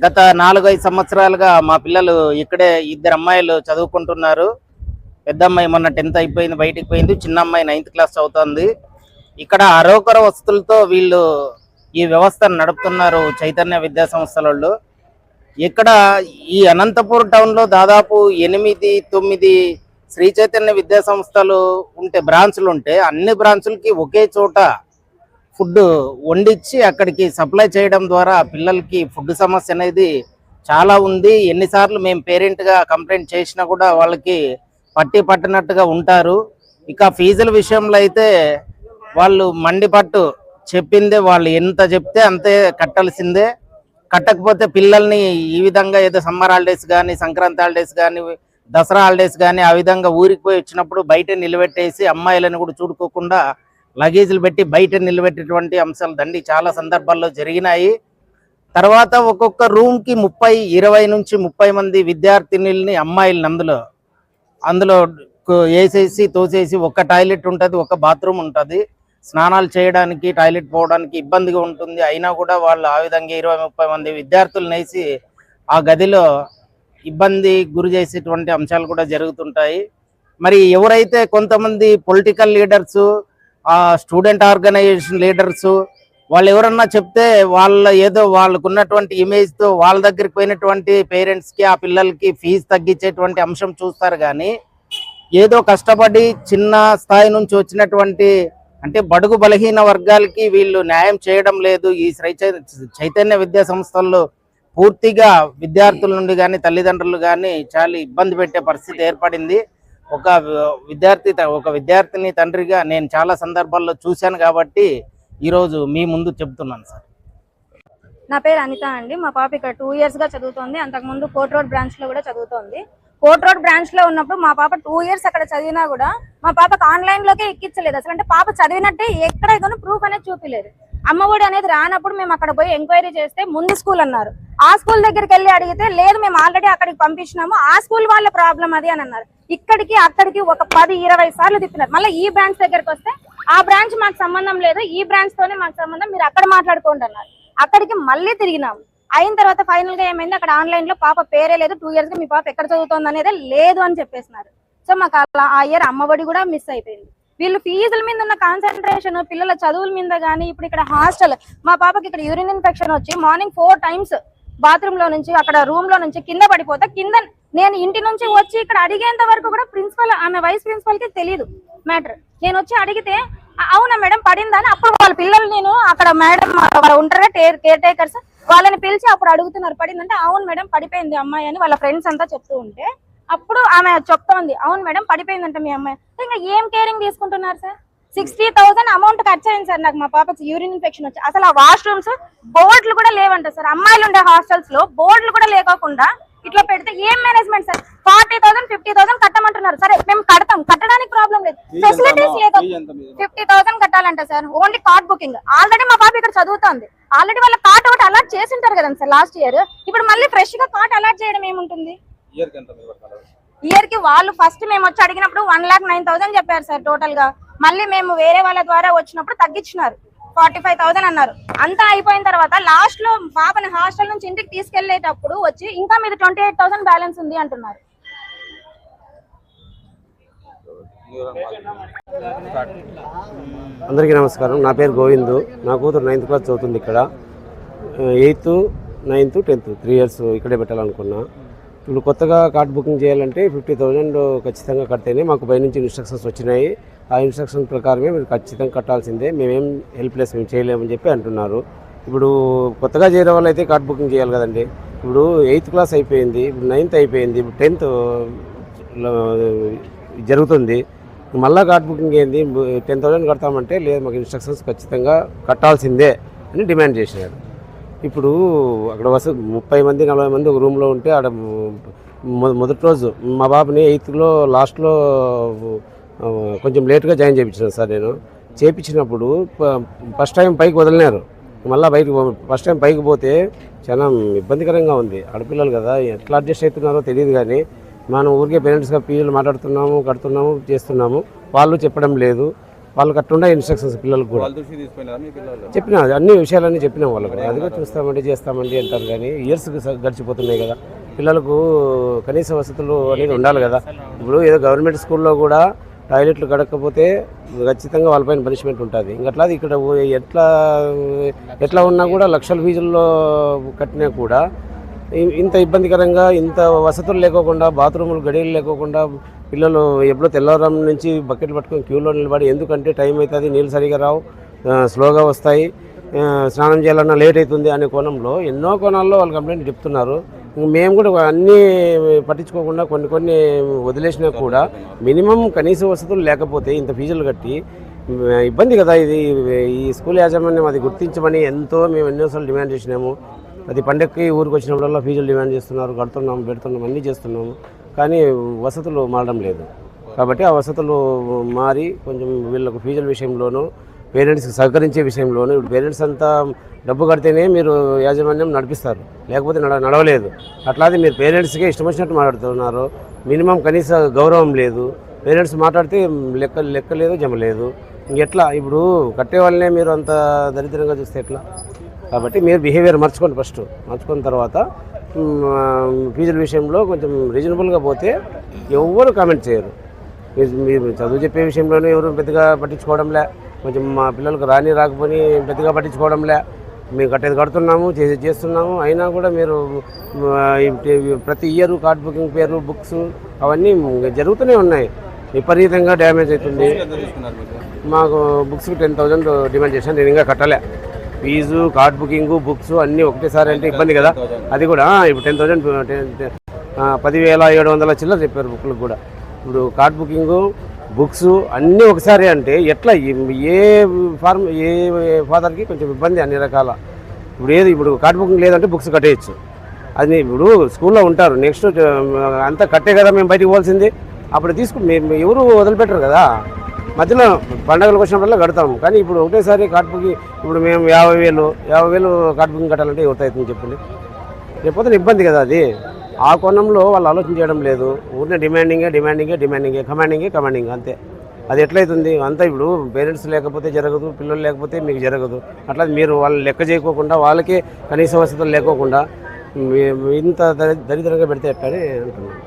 గత 4-5 సంవత్సరాలుగా మా పిల్లలు ఇక్కడే ఇద్దరు అమ్మాయిలు చదువుకుంటున్నారు. పెద్ద అమ్మాయి మొన్న 10th అయిపోయింది, బయటికి పోయింది. చిన్న అమ్మాయి 9th క్లాస్ చదువుతుంది. ఇక్కడ అరోకర వస్తువులతో వీళ్ళు ఈ వ్యవస్థను నడుపుతున్నారు చైతన్య విద్యా సంస్థల వాళ్ళు. ఇక్కడ ఈ అనంతపూర్ టౌన్లో దాదాపు 8-9 శ్రీ చైతన్య విద్యా సంస్థలు ఉంటే బ్రాంచ్లు ఉంటే అన్ని బ్రాంచులకి ఒకే చోట ఫుడ్ వండించి అక్కడికి సప్లై చేయడం ద్వారా పిల్లలకి ఫుడ్ సమస్య అనేది చాలా ఉంది. ఎన్నిసార్లు మేము పేరెంట్గా కంప్లైంట్ చేసినా కూడా వాళ్ళకి పట్టినట్టుగా ఉంటారు. ఇక ఫీజుల విషయంలో అయితే వాళ్ళు మండిపట్టు చెప్పిందే, వాళ్ళు ఎంత చెప్తే అంతే కట్టాల్సిందే. కట్టకపోతే పిల్లల్ని ఈ విధంగా ఏదో సమ్మర్ హాలిడేస్ కానీ, సంక్రాంతి హాలిడేస్ కానీ, దసరా హాలిడేస్ కానీ ఆ విధంగా ఊరికి పోయి వచ్చినప్పుడు బయట నిలబెట్టేసి అమ్మాయిలను కూడా చూడుకోకుండా లగేజీలు పెట్టి బయట నిలబెట్టేటువంటి అంశాలు దండి చాలా సందర్భాల్లో జరిగినాయి. తర్వాత ఒక్కొక్క రూమ్కి 20 నుంచి 30 మంది విద్యార్థినుల్ని అమ్మాయిలని అందులో వేసేసి తోసేసి ఒక టాయిలెట్ ఉంటుంది, ఒక బాత్రూమ్ ఉంటుంది. స్నానాలు చేయడానికి, టాయిలెట్ పోవడానికి ఇబ్బందిగా ఉంటుంది. అయినా కూడా వాళ్ళు ఆ విధంగా 20-30 మంది విద్యార్థులను వేసి ఆ గదిలో ఇబ్బంది గురి చేసేటువంటి అంశాలు కూడా జరుగుతుంటాయి. మరి ఎవరైతే కొంతమంది political leaders, student organisation leaders వాళ్ళు ఎవరన్నా చెప్తే వాళ్ళకు ఉన్నటువంటి ఇమేజ్తో వాళ్ళ దగ్గరికి పోయినటువంటి పేరెంట్స్కి, ఆ పిల్లలకి ఫీజు తగ్గించేటువంటి అంశం చూస్తారు. కానీ ఏదో కష్టపడి చిన్న స్థాయి నుంచి వచ్చినటువంటి అంటే బడుగు బలహీన వర్గాలకి వీళ్ళు న్యాయం చేయడం లేదు. ఈ చైతన్య విద్యా సంస్థల్లో పూర్తిగా విద్యార్థుల నుండి కానీ తల్లిదండ్రులు కానీ చాలా ఇబ్బంది పెట్టే పరిస్థితి ఏర్పడింది. ఒక విద్యార్థిని తండ్రిగా నేను చాలా సందర్భాల్లో చూశాను కాబట్టి ఈరోజు మీ ముందు చెప్తున్నాను సార్. నా పేరు అనిత అండి. మా పాప ఇక్కడ 2 years గా చదువుతోంది. అంతకుముందు కోర్ట్ రోడ్ బ్రాంచ్ లో కూడా చదువుతోంది. కోర్ట్ రోడ్ బ్రాంచ్ లో ఉన్నప్పుడు మా పాప 2 years అక్కడ చదివినా కూడా మా పాపకు ఆన్లైన్ లోకే ఎక్కించలేదు. అసలు అంటే పాప చదివినట్టే ఎక్కడ ప్రూఫ్ అనేది చూపిలేదు. అమ్మఒడి అనేది రానప్పుడు మేము అక్కడ పోయి ఎంక్వైరీ చేస్తే ముందు స్కూల్ అన్నారు. ఆ స్కూల్ దగ్గరికి వెళ్ళి అడిగితే లేదు మేము ఆల్రెడీ అక్కడికి పంపించినాము, ఆ స్కూల్ వాళ్ళ ప్రాబ్లం అది అని అన్నారు. ఇక్కడికి అక్కడికి ఒక 10-20 సార్లు తిప్పినారు. మళ్ళీ ఈ బ్రాంచ్ దగ్గరికి వస్తే ఆ బ్రాంచ్ మాకు సంబంధం లేదు, ఈ బ్రాంచ్ తోనే మాకు సంబంధం, మీరు అక్కడ మాట్లాడుకోండి అన్నారు. అక్కడికి మళ్ళీ తిరిగినాము. అయిన తర్వాత ఫైనల్ గా ఏమైంది, అక్కడ ఆన్లైన్ లో పాప పేరే లేదు, 2 years గా మీ పాప ఎక్కడ చదువుతోంది అనేది లేదు అని చెప్పేసినారు. సో మాకు అలా ఆ ఇయర్ అమ్మఒడి కూడా మిస్ అయిపోయింది. వీళ్ళు ఫీజుల మీద ఉన్న కాన్సన్ట్రేషన్, పిల్లల చదువుల మీద కానీ, ఇప్పుడు ఇక్కడ హాస్టల్ మా పాపకి ఇక్కడ యూరిన్ ఇన్ఫెక్షన్ వచ్చి మార్నింగ్ 4 times బాత్రూమ్ లో నుంచి అక్కడ రూమ్ లో నుంచి కింద పడిపోతే నేను ఇంటి నుంచి వచ్చి ఇక్కడ అడిగేంత వరకు కూడా ప్రిన్సిపల్, ఆమె వైస్ ప్రిన్సిపల్ కి తెలియదు మ్యాటర్. నేను వచ్చి అడిగితే అవునా మేడం పడిందా అని, అప్పుడు వాళ్ళ పిల్లలు నేను అక్కడ మేడం ఉంటారు కేర్ టేకర్స్ వాళ్ళని పిలిచి అప్పుడు అడుగుతున్నారు పడిందంటే, అవును మేడం పడిపోయింది అమ్మాయి అని వాళ్ళ ఫ్రెండ్స్ అంతా చెప్తూ ఉంటే అప్పుడు ఆమె చెప్తోంది అవును మేడం పడిపోయిందంట మీ అమ్మాయి. ఇంకా ఏం కేరింగ్ తీసుకుంటున్నారు సార్? 60,000 అమౌంట్ ఖర్చు అయింది సార్ నాకు మా పాపకి యూరిన్ ఇన్ఫెక్షన్ వచ్చి. అసలు ఆ వాష్రూమ్స్ బోర్డులు కూడా లేవంట సార్. అమ్మాయిలు ఉండే హాస్టల్స్ లో బోర్డులు కూడా లేకోకుండా ఇట్లా పెడితే ఏం మేనేజ్మెంట్ సార్? 40,000 50,000 కట్టమంటున్నారు. సరే మేము కడతాం, కట్టడానికి ప్రాబ్లం లేదు, ఫెసిలిటీస్ లేదు. 50,000 కట్టాలంట sir, only card booking. Already మా పాప ఇక్కడ చదువుతోంది, ఆల్రెడీ వాళ్ళ కార్డ్ ఒకటి అలాట్ చేసి ఉంటారు కదండి సార్ లాస్ట్ ఇయర్. ఇప్పుడు మళ్ళీ ఫ్రెష్ గా కార్డ్ అలాట్ చేయడం ఏముంటుంది? ఇయర్ కి వాళ్ళు ఫస్ట్ మేము వచ్చి అడిగినప్పుడు 1,09,000 చెప్పారు సార్ టోటల్ గా. మళ్ళీ మేము వేరే వాళ్ళ ద్వారా వచ్చినప్పుడు తగ్గించినారు, 45,000 అన్నారు. అంతా అయిపోయిన తర్వాత లాస్ట్ లో పాపని హాస్టల్ నుంచి ఇంటికి తీసుకెళ్లేటప్పుడు వచ్చి ఇంకా మీద 28,000 బ్యాలెన్స్ ఉంది అంటున్నారు. అందరికీ నమస్కారం. నా పేరు గోవిందు. నా కూతురు 9th క్లాస్ చదువుతుంది ఇక్కడ. 8th, 9th, 10th 3 years ఇక్కడే పెట్టాలనుకున్నా. ఇప్పుడు కొత్తగా కార్డ్ బుకింగ్ చేయాలంటే 50,000 ఖచ్చితంగా కడితేనే మాకు బయట నుంచి ఇన్స్ట్రక్షన్స్ వచ్చినాయి. ఆ ఇన్స్ట్రక్షన్ ప్రకారమే మీరు ఖచ్చితంగా కట్టాల్సిందే, మేమేం హెల్ప్లెస్ మేము చేయలేమని చెప్పి అంటున్నారు. ఇప్పుడు కొత్తగా చేరే వాళ్ళు అయితే కార్డ్ బుకింగ్ చేయాలి కదండి. ఇప్పుడు 8th క్లాస్ అయిపోయింది, ఇప్పుడు 9th అయిపోయింది, ఇప్పుడు 10th జరుగుతుంది. మళ్ళీ కార్డ్ బుకింగ్ ఏంది? 10,000 కడతామంటే లేదు, మాకు ఇన్స్ట్రక్షన్స్ ఖచ్చితంగా కట్టాల్సిందే అని డిమాండ్ చేసినారు. ఇప్పుడు అక్కడ 30 మంది 40 మంది ఒక రూమ్లో ఉంటే ఆడ మొదటి రోజు మా బాబుని 8th లాస్ట్లో కొంచెం లేట్గా జాయిన్ చేయించాను సార్. నేను చేయించినప్పుడు ఫస్ట్ టైం పైకి వదిలినారు, మళ్ళీ ఫస్ట్ టైం పైకి పోతే చాలా ఇబ్బందికరంగా ఉంది. ఆడపిల్లలు కదా, ఎట్లా అడ్జస్ట్ అవుతున్నారో తెలియదు. కానీ మనం ఊరికే పేరెంట్స్గా ఫీజులు మాట్లాడుతున్నాము, కడుతున్నాము, చేస్తున్నాము, వాళ్ళు చెప్పడం లేదు. వాళ్ళకి అట్టుండే ఇన్స్ట్రక్షన్స్ పిల్లలకు కూడా వాళ్ళ దృష్టి తీసుకున్నారా మీ పిల్లలు? చెప్పినా, అన్ని విషయాలన్నీ చెప్పినాం వాళ్ళకు. అదిగో చూస్తామండి చేస్తామండి అంటారు, కానీ ఇయర్స్ గడిచిపోతున్నాయి కదా. పిల్లలకు కనీస వసతులు అనేది ఉండాలి కదా. ఇప్పుడు ఏదో గవర్నమెంట్ స్కూల్లో కూడా టాయిలెట్లు గడకపోతే ఖచ్చితంగా వాళ్ళపైన పనిష్మెంట్ ఉంటుంది. ఇంకట్లా ఇక్కడ ఎట్లా ఉన్నా కూడా లక్షల ఫీజుల్లో కట్టినా కూడా ఇంత ఇబ్బందికరంగా, ఇంత వసతులు లేకోకుండా, బాత్రూములు గడియలు లేకోకుండా పిల్లలు ఎప్పుడో తెల్లవారం నుంచి బకెట్లు పట్టుకొని క్యూలో నిలబడి, ఎందుకంటే టైం అవుతుంది, నీళ్ళు సరిగా రావు, స్లోగా వస్తాయి, స్నానం చేయాలన్నా లేట్ అవుతుంది అనే కోణంలో ఎన్నో కోణాల్లో వాళ్ళు కంప్లైంట్ చెప్తున్నారు. మేము కూడా అన్నీ పట్టించుకోకుండా కొన్ని వదిలేసినా కూడా మినిమం కనీస వసతులు లేకపోతే ఇంత ఫీజులు కట్టి ఇబ్బంది కదా. ఇది ఈ స్కూల్ యాజమాన్యం అది గుర్తించమని మేము ఎన్నోసార్లు డిమాండ్ చేసినాము. అది పండగకి ఊరికి వచ్చినప్పుడల్లా ఫీజులు డిమాండ్ చేస్తున్నారు, కడుతున్నాము, పెడుతున్నాము, అన్నీ చేస్తున్నాము, కానీ వసతులు మారడం లేదు. కాబట్టి ఆ వసతులు మారి కొంచెం వీళ్ళకు ఫీజుల విషయంలోనూ, పేరెంట్స్కి సహకరించే విషయంలోనూ, ఇప్పుడు పేరెంట్స్ అంతా డబ్బు కడితేనే మీరు యాజమాన్యం నడిపిస్తారు, లేకపోతే నడవలేదు. అట్లాగే మీరు పేరెంట్స్కే ఇష్టం వచ్చినట్టు మాట్లాడుతున్నారు. మినిమం కనీస గౌరవం లేదు. పేరెంట్స్ మాట్లాడితే లెక్క లేదు, జమ లేదు. ఇంకెట్లా ఇప్పుడు కట్టే వాళ్ళనే మీరు అంత దరిద్రంగా చూస్తే ఎట్లా? కాబట్టి మీరు బిహేవియర్ మార్చుకున్న తర్వాత ఫీజుల విషయంలో కొంచెం రీజనబుల్గా పోతే ఎవరు కామెంట్ చేయరు. మీరు చదువు చెప్పే విషయంలోనే ఎవరు పెద్దగా పట్టించుకోవడంలే, కొంచెం మా పిల్లలకు రాకపోని పెద్దగా పట్టించుకోవడంలే. మేము కట్టేది కడుతున్నాము, చేస్తున్నాము, అయినా కూడా మీరు ప్రతి ఇయర్ కార్డ్ బుకింగ్ పేరు, బుక్స్ అవన్నీ జరుగుతూనే ఉన్నాయి. విపరీతంగా డ్యామేజ్ అవుతుంది. మాకు బుక్స్కి 10,000 డిమాండ్ చేశాను. నేను ఇంకా కట్టలే. ఫీజు, కార్డ్ బుకింగ్, బుక్స్ అన్నీ ఒకటేసారి అంటే ఇబ్బంది కదా. అది కూడా ఇప్పుడు 10,000 10,700 చిల్లర చెప్పారు బుక్లకు కూడా. ఇప్పుడు కార్డ్ బుకింగు, బుక్స్ అన్నీ ఒకసారి అంటే ఎట్లా? ఏ ఫాదర్కి కొంచెం ఇబ్బంది అన్ని రకాల. ఇప్పుడు కార్డ్ బుకింగ్ లేదంటే బుక్స్ కట్టేయచ్చు. అది ఇప్పుడు స్కూల్లో ఉంటారు, నెక్స్ట్ అంతా కట్టే కదా మేము బయటికి పోవాల్సింది. అప్పుడు మేము ఎవరు వదిలిపెట్టరు కదా. మధ్యలో పండగలకు వచ్చినప్పుడల్లా కడతాము, కానీ ఇప్పుడు ఒకటేసారి కార్డ్ బుకింగ్. ఇప్పుడు మేము 50,000 కార్డ్ బుకింగ్ కట్టాలంటే అవుతుంది చెప్పండి. లేకపోతే ఇబ్బంది కదా అది. ఆ కోణంలో వాళ్ళు ఆలోచన చేయడం లేదు. ఊరినే డిమాండింగే, కమాండింగ్ అంతే. అది ఎట్లయితుంది అంతా? ఇప్పుడు పేరెంట్స్ లేకపోతే జరగదు, పిల్లలు లేకపోతే మీకు జరగదు. అట్లా మీరు వాళ్ళు లెక్క చేయకోకుండా, వాళ్ళకే కనీస వసతులు లేకోకుండా ఇంత దరిద్రంగా పెడితే ఎట్లని అంటున్నాను.